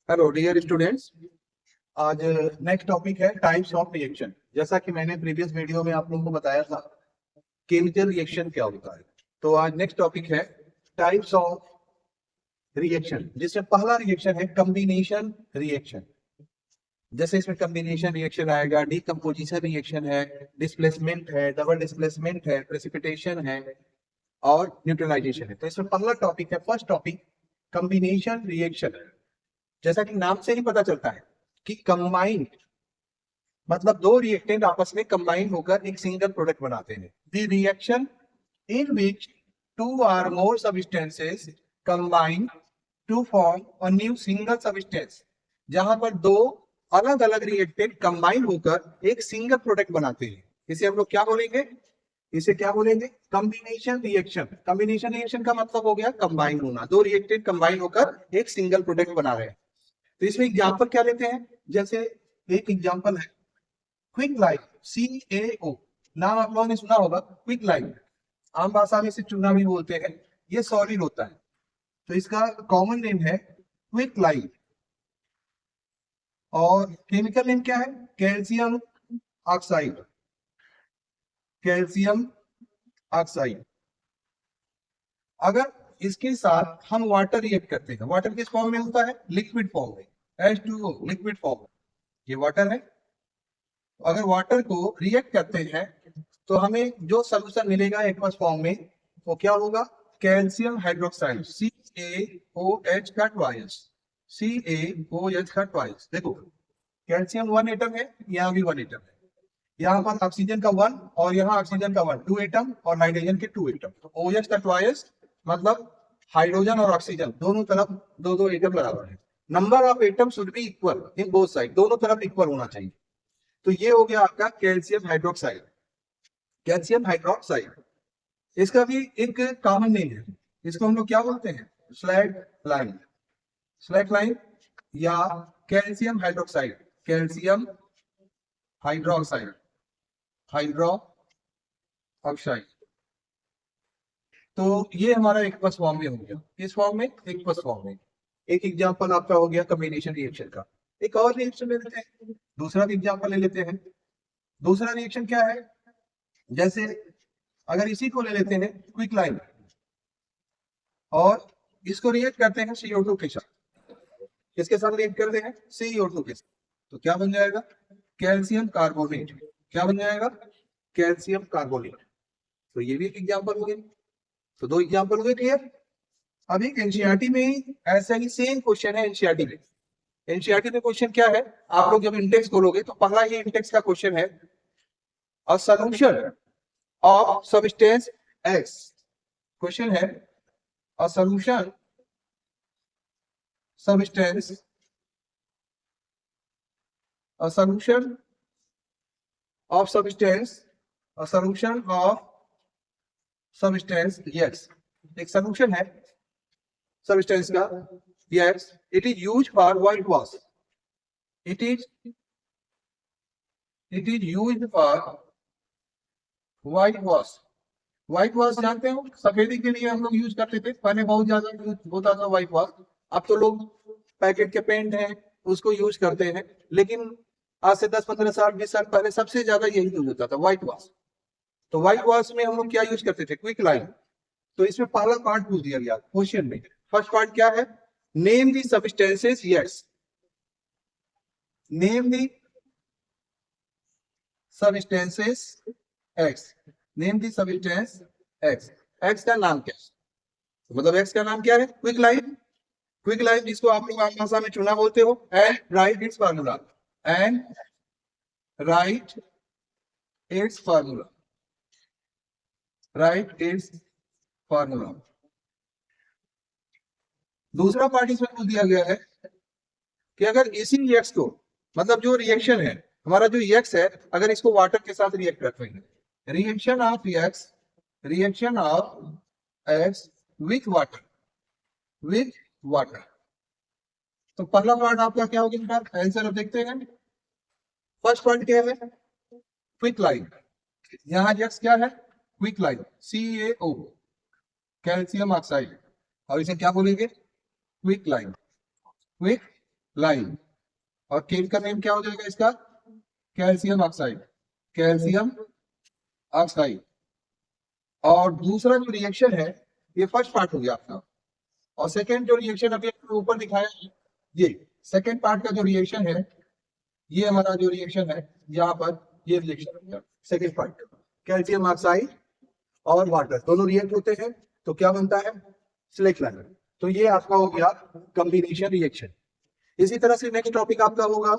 Hello dear students. आज next topic है types of reaction. जैसा कि मैंने प्रीवियस वीडियो में आप लोगों को बताया था केमिकल रिएक्शन क्या होता है, तो आज नेक्स्ट टॉपिक है टाइप्स ऑफ रिएक्शन, जिसमें पहला रिएक्शन है कम्बिनेशन रिएक्शन। जैसे इसमें कम्बिनेशन रिएक्शन आएगा, डीकम्पोजिशन रिएक्शन है, डिस्प्लेसमेंट है, डबल डिस्प्लेसमेंट है, प्रेसिपिटेशन है और न्यूट्रलाइजेशन है। तो इसमें पहला टॉपिक है, फर्स्ट टॉपिक कम्बिनेशन रिएक्शन। जैसा कि नाम से ही पता चलता है कि कंबाइंड मतलब दो रिएक्टेंट आपस में कंबाइन होकर एक सिंगल प्रोडक्ट बनाते हैं। The reaction in which two or more substances combine to form a new single substance. जहां पर दो अलग अलग रिएक्टेंट कंबाइन होकर एक सिंगल प्रोडक्ट बनाते हैं, इसे हम लोग क्या बोलेंगे? इसे क्या बोलेंगे? Combination reaction. कॉम्बिनेशन रिएक्शन का मतलब हो गया कंबाइन होना, दो रिएक्टेंट कंबाइन होकर एक सिंगल प्रोडक्ट बना रहे हैं। तो इसमें एग्जाम्पल क्या लेते हैं? जैसे एक एग्जाम्पल है क्विक लाइम, CaO। नाम आप लोगों ने सुना होगा, क्विक लाइम। आम भाषा में इसे चूना भी बोलते हैं। ये सॉलिड होता है, तो इसका कॉमन नेम है क्विक लाइम। और केमिकल नेम क्या है? Calcium oxide. Calcium oxide. अगर इसके साथ हम वाटर रिएक्ट करते हैं, वाटर किस फॉर्म में होता है? लिक्विड फॉर्म में, H2O लिक्विड फॉर्म में। ये वाटर है। अगर वाटर को रिएक्ट करते हैं तो हमें जो सोल्यूशन मिलेगा एक्वस फॉर्म में, वो क्या होगा? कैल्शियम हाइड्रोक्साइड, CaOH का ट्वाइस। CaOH का ट्वाइस। देखो, कैल्शियम वन एटम है, यहाँ भी वन एटम है। यहाँ पर ऑक्सीजन का वन और यहाँ ऑक्सीजन का वन, टू एटम, और हाइड्रोजन के टू एटम। तो OH का ट्वाइस मतलब हाइड्रोजन और ऑक्सीजन दोनों तरफ दो दो एटम बराबर है। Number of atom should be equal in both side, दोनों तरफ इक्वल होना चाहिए। तो ये हो गया आपका कैल्शियम हाइड्रोक्साइड। कैल्शियम हाइड्रोक्साइड, इसका भी एक कॉमन नेम है। इसको हम लोग क्या बोलते हैं? Slag line. स्लैग लाइन या calcium hydroxide, calcium hydroxide, hydro oxide. तो ये हमारा एक्वस फॉर्म में हो गया। किस फॉर्म में? एक्वस फॉर्म में। एक एग्जांपल आपका हो गया कॉम्बिनेशन रिएक्शन का। एक और रिएक्शन ले लेते हैं, दूसरा भी एग्जांपल ले लेते हैं। दूसरा रिएक्शन क्या है? जैसे अगर इसी को ले लेते हैं क्विक लाइन, और इसको रिएक्ट करते हैं CO2 के साथ। किसके साथ रिएक्ट करते हैं? CO2 के साथ। तो क्या बन जाएगा? Calcium carbonate. क्या बन जाएगा? Calcium carbonate. तो ये भी एक एग्जांपल हो गया। तो दो एग्जांपल हो गए, क्लियर? अभी एनसीईआरटी में ही ऐसा ही सेम क्वेश्चन है। एनसीईआरटी में, एनसीईआरटी में क्वेश्चन क्या है? आप लोग जब इंडेक्स खोलोगे तो पहला ही इंडेक्स का क्वेश्चन है, a solution of substance X. Question है, a solution substance, a solution of substance, a solution of substance X। एक solution है substance का X, it is used for white wash। it is used for white wash। White wash जानते हो, सफेदी के लिए हम लोग यूज करते थे पहले, बहुत ज्यादा यूज होता था व्हाइट वॉश। अब तो लोग पैकेट के पेंट है उसको यूज करते हैं, लेकिन आज से 10-15 साल 20 साल पहले सबसे ज्यादा यही यूज होता था, व्हाइट वॉश। तो व्हाइट वॉश में हम लोग क्या यूज करते थे? Quick line. तो इसमें पहला पार्ट पूछ दिया गया क्वेश्चन में। फर्स्ट पार्ट क्या है? Name the substances. Yes, name the substances x. Name the substance x. X का नाम क्या है? तो मतलब एक्स का नाम क्या है? Quick line. क्विक लाइन जिसको आप लोग आम भाषा में चूना बोलते हो। And right it's formula. And right it's formula. Right it's formula. दूसरा पार्ट इसमें पूछ दिया गया है कि अगर इसी एक्स को, मतलब जो रिएक्शन है हमारा, जो एक्स है, अगर इसको वाटर के साथ रिएक्ट करते हैं, reaction of x, reaction of x with water, with water. तो पहला पार्ट आपका क्या होगा बेटा? आंसर अब देखते हैं। फर्स्ट पॉइंट क्या है? Quick line. यहाँ एक्स क्या है? Quick line, CaO, calcium oxide. और इसे क्या बोलेंगे? Quick line. क्विक लाइन, और केमिकल नेम क्या हो जाएगा इसका, कैल्शियम ऑक्साइड, कैल्शियम ऑक्साइड। और दूसरा जो रिएक्शन है ये फर्स्ट पार्ट हो गया आपका, और सेकेंड जो रिएक्शन अभी आपने ऊपर दिखाया है, ये सेकेंड पार्ट का जो रिएक्शन है, ये हमारा जो रिएक्शन है यहाँ पर, ये रिएक्शन हो गया सेकेंड पार्ट, कैल्शियम ऑक्साइड और वाटर दोनों रिएक्ट होते हैं तो क्या बनता है, स्लेट लाइन। तो ये आपका हो गया कॉम्बिनेशन रिएक्शन। इसी तरह से नेक्स्ट टॉपिक आपका होगा